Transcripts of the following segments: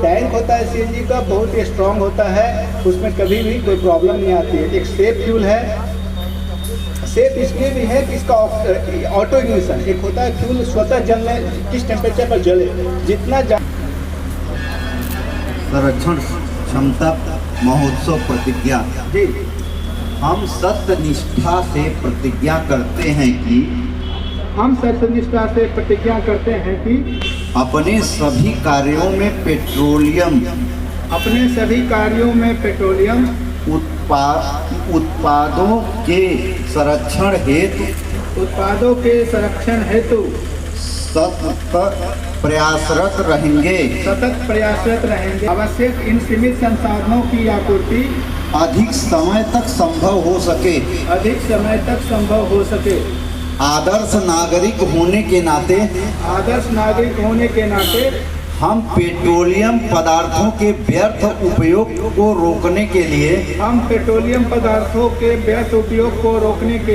Tank होता है CNG का बहुत ही स्ट्रांग होता है, उसमें कभी भी कोई प्रॉब्लम नहीं आती है। एक सेफ फ्यूल है। सेफ इसलिए भी है कि इसका ऑटो इग्निशन एक होता है, फ्यूल स्वतः जलने, किस टेम्परेचर पर जले, जितना संरक्षण क्षमता महोत्सव प्रतिज्ञा। जी, हम सत्यनिष्ठा से प्रतिज्ञा करते हैं कि हम सत्यनिष्ठा से प्रतिज्ञा करते हैं कि अपने सभी कार्यों में पेट्रोलियम उत्पादों के संरक्षण हेतु सतत प्रयासरत रहेंगे। आवश्यक इन सीमित संसाधनों की आपूर्ति अधिक समय तक संभव हो सके। आदर्श नागरिक होने के नाते हम पेट्रोलियम पदार्थों के व्यर्थ उपयोग को रोकने के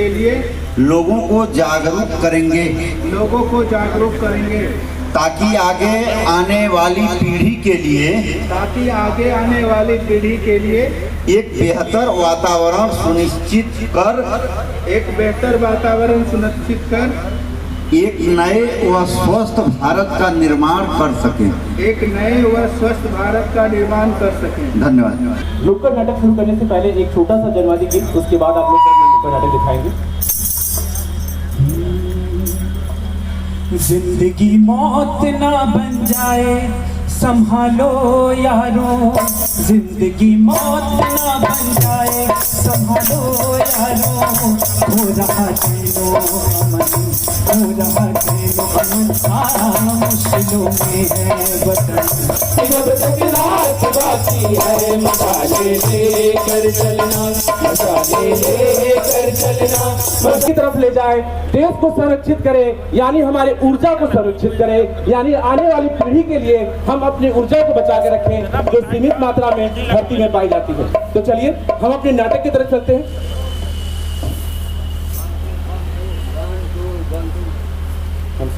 लिए लोगों को जागरूक करेंगे ताकि आगे आने वाली पीढ़ी के लिए एक बेहतर वातावरण सुनिश्चित कर एक नए व स्वस्थ भारत का निर्माण कर सकें। धन्यवाद। नुक्कड़ नाटक शुरू करने से पहले एक छोटा सा जनवादी गीत, उसके बाद आप लोग नुक्कड़ नाटक दिखाएंगे। जिंदगी मौत ना बन जाए संभालो यारो, जिंदगी मौत ना बन जाए संभालो यारो। हो रहा दिलो अमन मुश्किलों में है वतन। बाकी है मसाले लेकर चलना, की तरफ ले जाए, देश को संरक्षित करे, यानी हमारे ऊर्जा को संरक्षित करे, यानी आने वाली पीढ़ी के लिए हम अपनी ऊर्जा को बचा के रखें जो सीमित मात्रा में धरती में पाई जाती है। तो चलिए हम अपने नाटक की तरफ चलते हैं। हम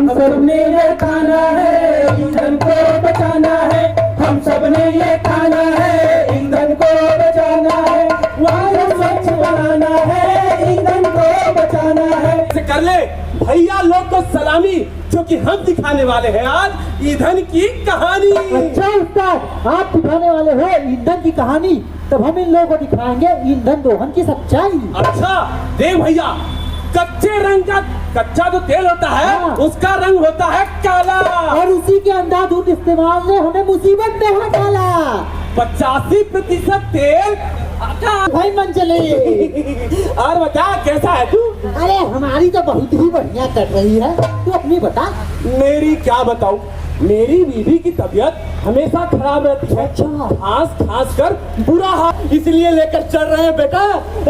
सबने ये खाना है, ईंधन को बचाना है। हम सबने ये खाना है, ईंधन को बचाना है। वायु स्वच्छ बनाना है, ईंधन को बचाना है। कर ले भैया लोग को सलामी, क्योंकि हम दिखाने वाले हैं आज ईंधन की कहानी। अच्छा उस्ताद, आप दिखाने वाले हो ईंधन की कहानी, तब हम इन लोगों को दिखाएंगे ईंधन दोहन की सच्चाई। अच्छा देख भैया, कच्चे रंग का, कच्चा जो तेल होता है उसका रंग होता है काला, और उसी के अंधाधुंध इस्तेमाल से हमें मुसीबत में है डाला। 85% तेल भाई मन चले। और बता कैसा है तू? अरे हमारी तो बहुत ही बढ़िया कट रही है, तू अपनी बता। मेरी क्या बताऊं, मेरी बीवी की तबीयत हमेशा खराब रहती है। खास कर बुरा हाल, इसलिए लेकर चल रहे हैं बेटा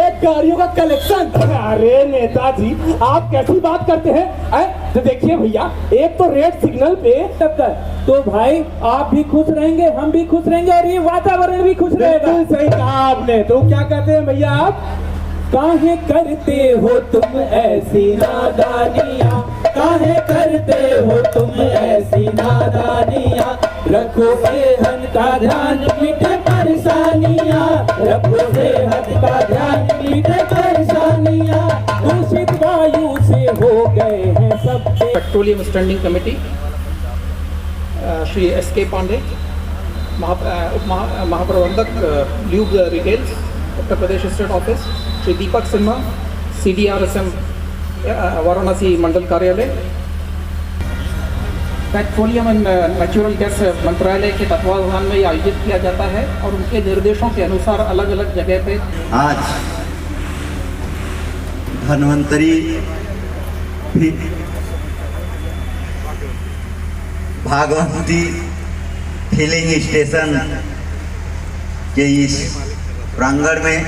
एक गाड़ियों का कलेक्शन। अरे नेताजी आप कैसी बात करते हैं? तो देखिए भैया, एक तो रेड सिग्नल पे टक्कर, तो भाई आप भी खुश रहेंगे, हम भी खुश रहेंगे और ये वातावरण भी खुश रहेगा। सही कहा आपने। तो क्या कहते हैं भैया आप? काहे करते हो तुम ऐसी नादानियाँ, काहे करते हो तुम ऐसी नादानियाँ। रखो सेहत का ध्यान, मिटे परेशानियाँ। रखो सेहत का ध्यान, मिटे परेशानियाँ। दूषित वायु से हो गए हैं सब। Petroleum standing committee Shri SK Pandey, महाप्रबंधक lube retails Uttar Pradesh state office, Shri Deepak Sinha CDRSM Varanasi मंडल कार्यालय। पेट्रोलियम एंड नेचुरल गैस मंत्रालय के तत्वावधान में ये आयोजित किया जाता है और उनके निर्देशों के अनुसार अलग अलग जगह पे आज धन्वंतरी भागवती फिलिंग स्टेशन के इस प्रांगण में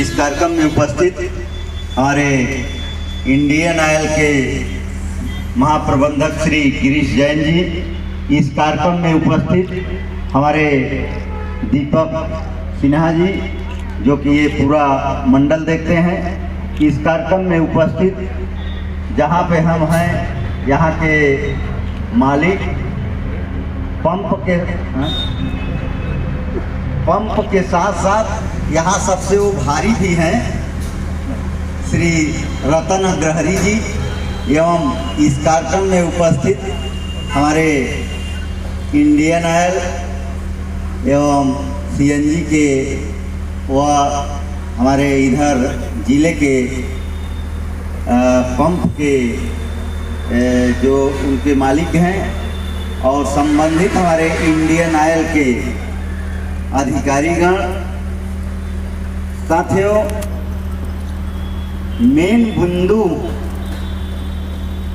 इस कार्यक्रम में उपस्थित हमारे इंडियन ऑयल के महाप्रबंधक श्री गिरीश जैन जी, इस कार्यक्रम में उपस्थित हमारे दीपक सिन्हा जी, जो कि ये पूरा मंडल देखते हैं, इस कार्यक्रम में उपस्थित जहाँ पे हम हैं, यहाँ के मालिक पंप के साथ साथ यहाँ सबसे वो भारी भी हैं श्री रतन अग्रहरी जी, एवं इस कार्यक्रम में उपस्थित हमारे इंडियन ऑयल एवं सीएनजी के व हमारे इधर जिले के पंप के जो उनके मालिक हैं और संबंधित हमारे इंडियन ऑयल के अधिकारीगण। साथियों, मेन बिंदु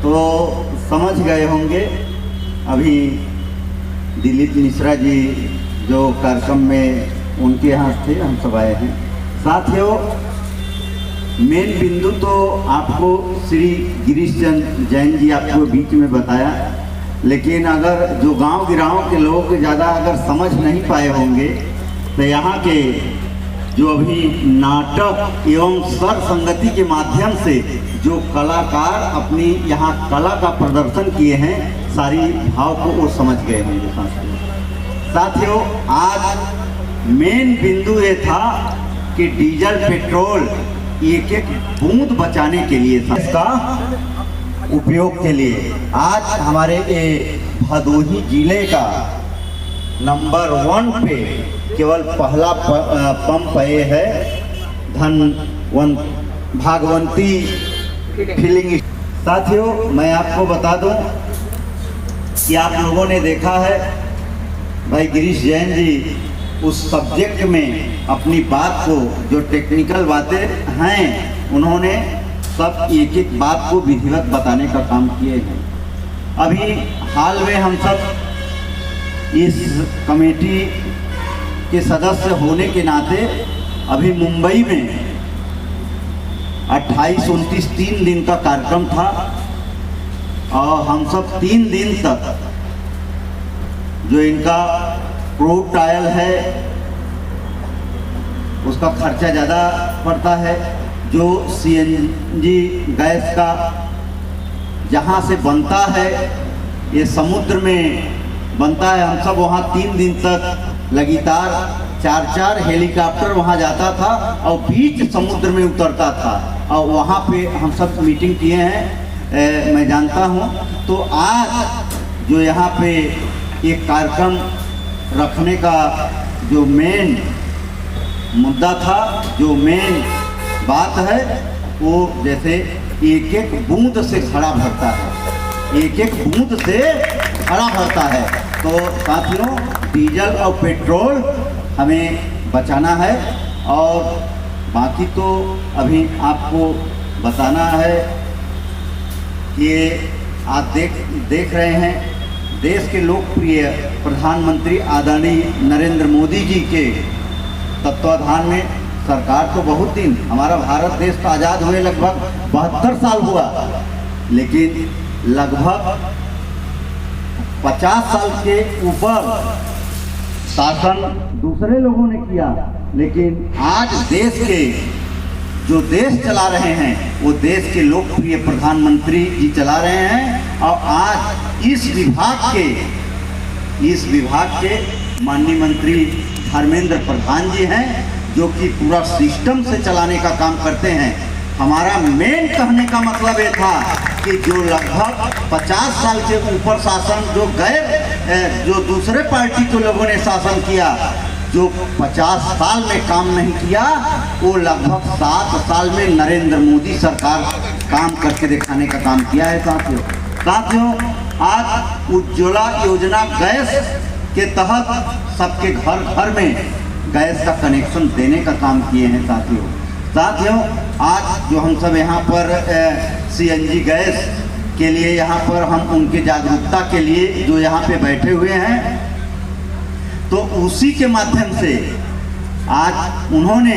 तो समझ गए होंगे। अभी दिलीप मिश्रा जी जो कार्यक्रम में उनके यहाँ थे, हम सब आए हैं। साथियों, मेन बिंदु तो आपको श्री गिरीश चंद जैन जी आपको बीच में बताया, लेकिन अगर जो गांव गिराव के लोग ज़्यादा अगर समझ नहीं पाए होंगे तो यहाँ के जो अभी नाटक एवं स्वर संगति के माध्यम से जो कलाकार अपनी यहाँ कला का प्रदर्शन किए हैं, सारी भाव को वो समझ गए होंगे। साथियों, आज मेन बिंदु ये था कि डीजल पेट्रोल एक एक बूंद बचाने के लिए था, इसका उपयोग के लिए आज हमारे भदोही जिले का नंबर 1 पे केवल पहला पंप ये है भागवंती फिलिंग। साथियों, मैं आपको बता दूं कि आप लोगों ने देखा है भाई गिरीश जैन जी उस सब्जेक्ट में अपनी बात को, जो टेक्निकल बातें हैं, उन्होंने सब एक एक बात को विधिवत बताने का काम किए हैं। अभी हाल में हम सब इस कमेटी के सदस्य होने के नाते अभी मुंबई में 28-29 3 दिन का कार्यक्रम था और हम सब 3 दिन तक जो इनका क्रूड ऑयल है उसका खर्चा ज़्यादा पड़ता है, जो सीएनजी गैस का जहाँ से बनता है ये समुद्र में बनता है। हम सब वहाँ 3 दिन तक लगातार 4-4 हेलीकॉप्टर वहाँ जाता था और बीच समुद्र में उतरता था और वहाँ पे हम सब मीटिंग किए हैं, मैं जानता हूँ। तो आज जो यहाँ पे एक कार्यक्रम रखने का जो मेन मुद्दा था, जो मेन बात है, वो जैसे एक एक बूंद से खड़ा भरता है, एक एक बूंद से खड़ा भरता है। तो साथियों, डीजल और पेट्रोल हमें बचाना है और बाकी तो अभी आपको बताना है कि आप देख रहे हैं देश के लोकप्रिय प्रधानमंत्री आदरणीय नरेंद्र मोदी जी के तत्वाधान में सरकार तो बहुत दिन, हमारा भारत देश तो आज़ाद हुए लगभग 72 साल हुआ, लेकिन लगभग 50 साल के ऊपर शासन दूसरे लोगों ने किया, लेकिन आज देश के जो देश चला रहे हैं वो देश के लोकप्रिय प्रधानमंत्री जी चला रहे हैं। और आज इस विभाग के माननीय मंत्री धर्मेंद्र प्रधान जी हैं, जो कि पूरा सिस्टम से चलाने का काम करते हैं। हमारा मेन कहने का मतलब ये था कि जो लगभग 50 साल के ऊपर शासन जो दूसरे पार्टी के लोगों ने शासन किया, जो 50 साल में काम नहीं किया, वो लगभग 7 साल में नरेंद्र मोदी सरकार काम करके दिखाने का काम किया है। साथियों, आज उज्ज्वला योजना गैस के तहत सबके घर घर में गैस का कनेक्शन देने का काम किए हैं। साथियों, आज जो हम सब यहाँ पर सीएनजी गैस के लिए यहाँ पर हम उनके जागरूकता के लिए जो यहाँ पे बैठे हुए हैं, तो उसी के माध्यम से आज उन्होंने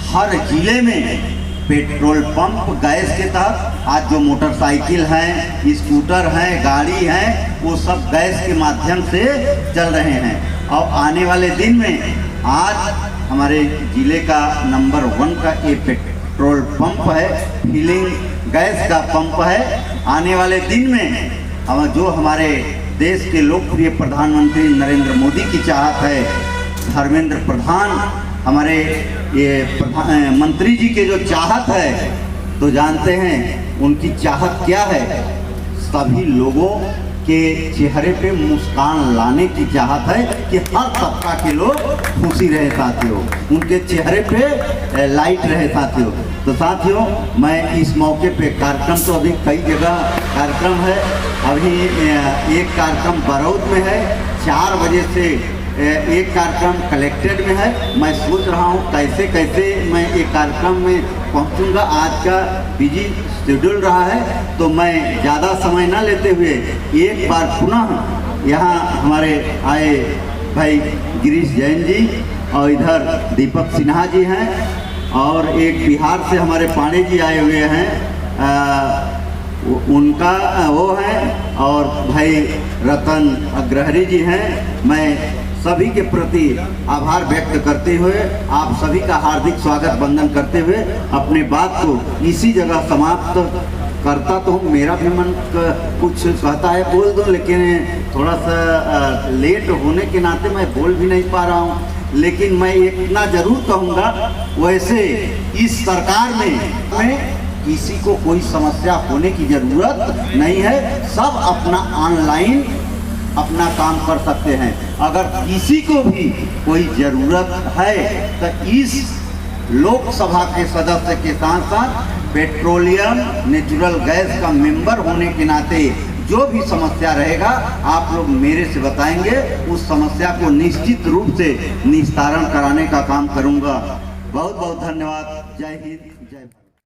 हर जिले में पेट्रोल पंप गैस के तहत आज जो मोटरसाइकिल हैं, स्कूटर हैं, गाड़ी हैं, वो सब गैस के माध्यम से चल रहे हैं। और आने वाले दिन में आज हमारे जिले का नंबर 1 का ये पेट्रोल पंप है, फिलिंग गैस का पंप है। आने वाले दिन में हम जो हमारे देश के लोकप्रिय प्रधानमंत्री नरेंद्र मोदी की चाहत है, धर्मेंद्र प्रधान हमारे ये मंत्री जी के जो चाहत है, तो जानते हैं उनकी चाहत क्या है, सभी लोगों के चेहरे पे मुस्कान लाने की चाहत है कि हर तबका के लोग खुशी रहे साथियों, उनके चेहरे पे लाइट रहे साथियों। तो साथियों, मैं इस मौके पे कार्यक्रम तो अभी कई जगह कार्यक्रम है, अभी एक कार्यक्रम बरौद में है, 4 बजे से एक कार्यक्रम कलेक्टेड में है। मैं सोच रहा हूँ कैसे कैसे मैं एक कार्यक्रम में पहुँचूँगा। आज का बिजी शेड्यूल रहा है, तो मैं ज़्यादा समय ना लेते हुए एक बार पुनः यहाँ हमारे आए भाई गिरीश जैन जी और इधर दीपक सिन्हा जी हैं, और एक बिहार से हमारे पांडे जी आए हुए हैं, उनका वो है, और भाई रतन अग्रहरी जी हैं। मैं सभी के प्रति आभार व्यक्त करते हुए, आप सभी का हार्दिक स्वागत वंदन करते हुए अपने बात को इसी जगह समाप्त करता तो हूँ। मेरा भी मन कुछ कहता है बोल दो, लेकिन थोड़ा सा लेट होने के नाते मैं बोल भी नहीं पा रहा हूँ। लेकिन मैं इतना जरूर कहूँगा, वैसे इस सरकार में किसी को कोई समस्या होने की ज़रूरत नहीं है, सब अपना ऑनलाइन अपना काम कर सकते हैं। अगर किसी को भी कोई ज़रूरत है तो इस लोकसभा के सदस्य के साथ साथ पेट्रोलियम नेचुरल गैस का मेंबर होने के नाते जो भी समस्या रहेगा आप लोग मेरे से बताएंगे, उस समस्या को निश्चित रूप से निस्तारण कराने का काम करूंगा। बहुत बहुत धन्यवाद। जय हिंद, जय भारत।